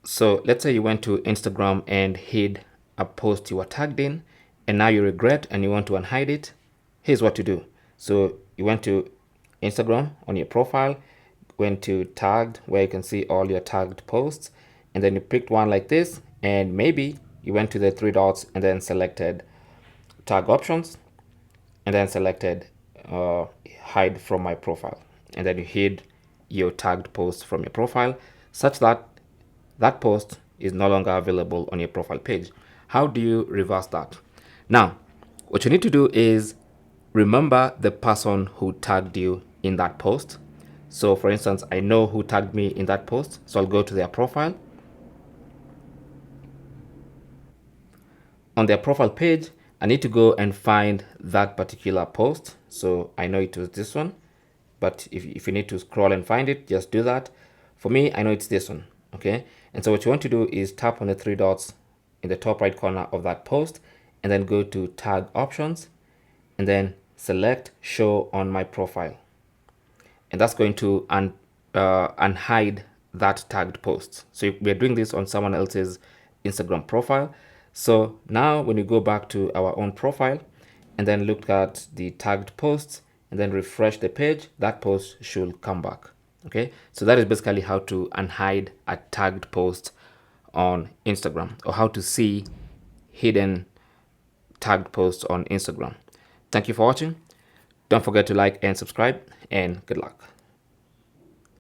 So let's say you went to Instagram and hid a post you were tagged in, and now you regret and you want to unhide it. Here's what to do. So you went to Instagram on your profile, went to tagged where you can see all your tagged posts, and then you picked one like this, and maybe you went to the three dots and then selected tag options, and then selected hide from my profile, and then you hid your tagged post from your profile such that that post is no longer available on your profile page. How do you reverse that? Now, what you need to do is remember the person who tagged you in that post. So for instance, I know who tagged me in that post, so I'll go to their profile. On their profile page, I need to go and find that particular post. So I know it was this one, but if you need to scroll and find it, just do that. For me, I know it's this one, okay? And so what you want to do is tap on the three dots in the top right corner of that post, and then go to tag options, and then select show on my profile. And that's going to unhide that tagged post. So we're doing this on someone else's Instagram profile. So now when you go back to our own profile and then look at the tagged posts and then refresh the page, that post should come back. Okay, so that is basically how to unhide a tagged post on Instagram, or how to see hidden tagged posts on Instagram. Thank you for watching. Don't forget to like and subscribe, and good luck.